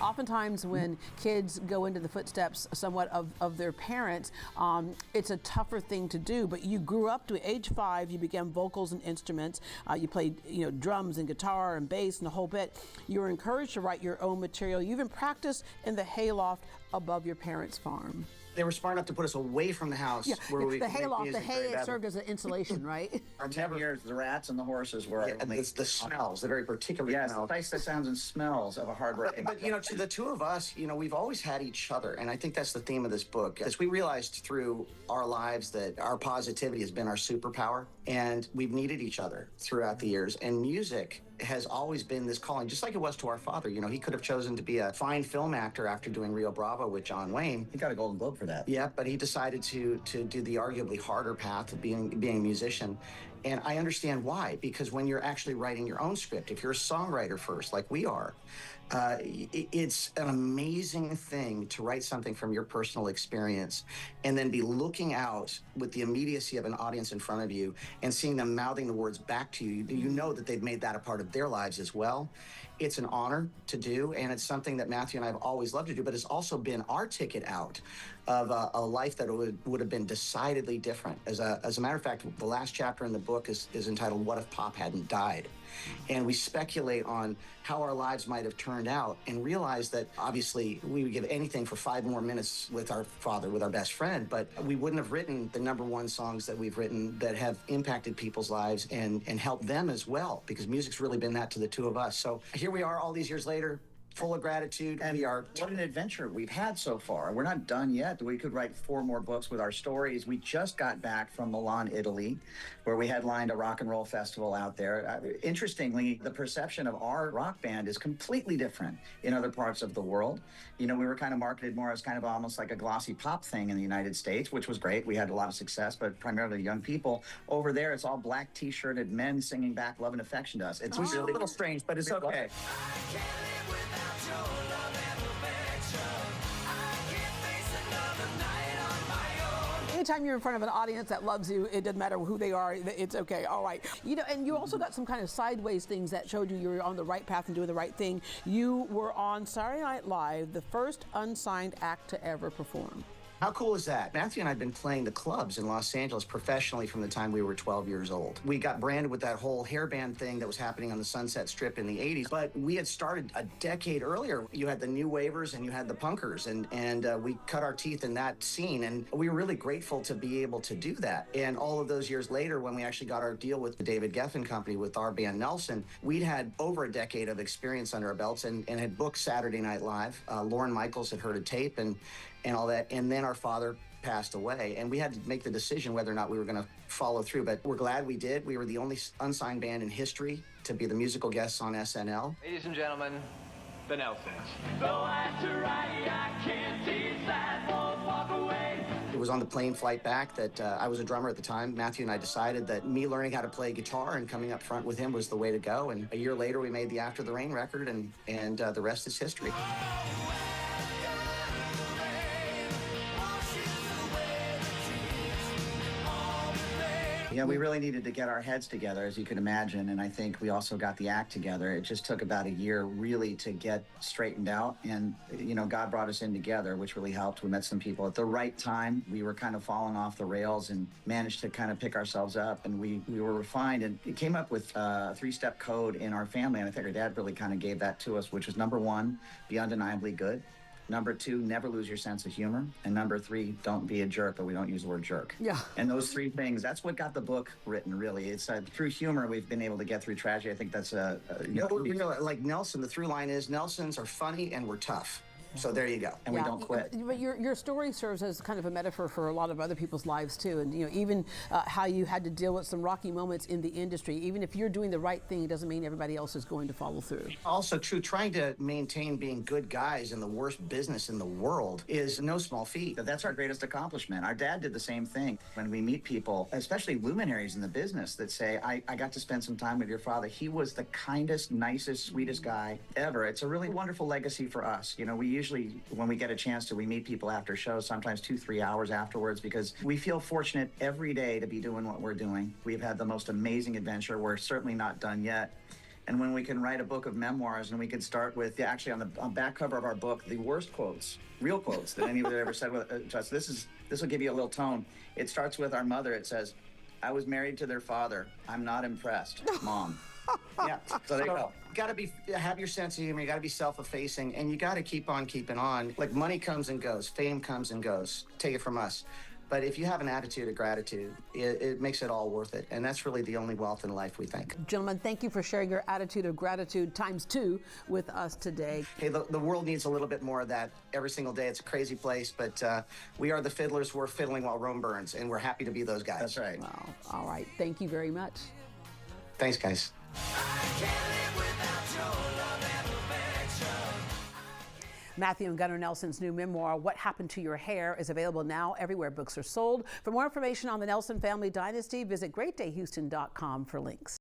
Oftentimes when kids go into the footsteps somewhat of their parents, it's a tougher thing to do, but you grew up to age 5, you began vocals and instruments, you played drums and guitar and bass and the whole bit. You were encouraged to write your own material. You even practiced in the hayloft above your parents' farm. They were smart enough to put us away from the house. Yeah, where we the hayloft, the hay served as an insulation, right? Our 10 years, the rats and the horses were the smells, the very particular smells. Yes, the sounds and smells of a hard-working. But to the two of us, we've always had each other, and I think that's the theme of this book. As we realized through our lives that our positivity has been our superpower, and we've needed each other throughout the years, and music has always been this calling, just like it was to our father. He could have chosen to be a fine film actor after doing Rio Bravo with John Wayne. He got a Golden Globe for that. Yeah, but he decided to do the arguably harder path of being a musician. And I understand why, because when you're actually writing your own script, if you're a songwriter first, like we are, it's an amazing thing to write something from your personal experience and then be looking out with the immediacy of an audience in front of you and seeing them mouthing the words back to you. You know that they've made that a part of their lives as well. It's an honor to do, and it's something that Matthew and I have always loved to do, but it's also been our ticket out of a life that would have been decidedly different. As a matter of fact, the last chapter in the book is entitled, What If Pop Hadn't Died? And we speculate on how our lives might have turned out and realize that obviously we would give anything for 5 more minutes with our father, with our best friend, but we wouldn't have written the #1 songs that we've written that have impacted people's lives and helped them as well, because music's really been that to the two of us. So here we are all these years later, full of gratitude. And what an adventure we've had so far. We're not done yet. We could write 4 more books with our stories. We just got back from Milan, Italy, where we headlined a rock and roll festival out there. Interestingly, the perception of our rock band is completely different in other parts of the world. We were kind of marketed more as kind of almost like a glossy pop thing in the United States, which was great. We had a lot of success, but primarily young people. Over there, it's all black T-shirted men singing back love and affection to us. It's really a little strange, but it's okay. Anytime you're in front of an audience that loves you, it doesn't matter who they are, it's okay, all right. And you also got some kind of sideways things that showed you were on the right path and doing the right thing. You were on Saturday Night Live, the first unsigned act to ever perform. How cool is that? Matthew and I have been playing the clubs in Los Angeles professionally from the time we were 12 years old. We got branded with that whole hairband thing that was happening on the Sunset Strip in the 80s, but we had started a decade earlier. You had the New Wavers and you had the Punkers, and we cut our teeth in that scene, and we were really grateful to be able to do that. And all of those years later, when we actually got our deal with the David Geffen Company with our band Nelson, we'd had over a decade of experience under our belts and had booked Saturday Night Live. Lorne Michaels had heard a tape and all that, and then our father passed away, and we had to make the decision whether or not we were going to follow through, but we're glad we did. We were the only unsigned band in history to be the musical guests on SNL. Ladies and gentlemen, the Nelsons. It was on the plane flight back that I was a drummer at the time. Matthew and I decided that me learning how to play guitar and coming up front with him was the way to go, and a year later we made the After the Rain record, and the rest is history. Yeah, we really needed to get our heads together, as you can imagine, and I think we also got the act together. It just took about a year really to get straightened out, and God brought us in together, which really helped. We met some people at the right time. We were kind of falling off the rails and managed to kind of pick ourselves up, and we were refined, and it came up with a 3-step code in our family, and I think our dad really kind of gave that to us, which was number 1, be undeniably good. Number 2, never lose your sense of humor. And number 3, don't be a jerk, but we don't use the word jerk. Yeah. And those 3 things, that's what got the book written, really. It's through humor, we've been able to get through tragedy. I think that's like Nelson, the through line is Nelsons are funny and we're tough. So there you go. And we don't quit. But your story serves as kind of a metaphor for a lot of other people's lives too. And even how you had to deal with some rocky moments in the industry. Even if you're doing the right thing, it doesn't mean everybody else is going to follow through. Also true, trying to maintain being good guys in the worst business in the world is no small feat. That's our greatest accomplishment. Our dad did the same thing. When we meet people, especially luminaries in the business, that say, I got to spend some time with your father. He was the kindest, nicest, sweetest guy ever. It's a really wonderful legacy for us. We usually, when we get a chance to, we meet people after shows, sometimes 2-3 hours afterwards, because we feel fortunate every day to be doing what we're doing. We've had the most amazing adventure. We're certainly not done yet. And when we can write a book of memoirs, and we can start with, actually on the back cover of our book, the worst quotes, real quotes that anybody ever said to us. This will give you a little tone. It starts with our mother. It says, "I was married to their father. I'm not impressed, Mom." Yeah, so there you go. You got to have your sense of humor. You got to be self-effacing, and you got to keep on keeping on. Like, money comes and goes, fame comes and goes. Take it from us. But if you have an attitude of gratitude, it makes it all worth it. And that's really the only wealth in life, we think. Gentlemen, thank you for sharing your attitude of gratitude ×2 with us today. Hey, the world needs a little bit more of that every single day. It's a crazy place, but we are the fiddlers who are fiddling while Rome burns, and we're happy to be those guys. That's right. Well, all right. Thank you very much. Thanks, guys. Matthew and Gunnar Nelson's new memoir, What Happened to Your Hair, is available now everywhere books are sold. For more information on the Nelson family dynasty, visit greatdayhouston.com for links.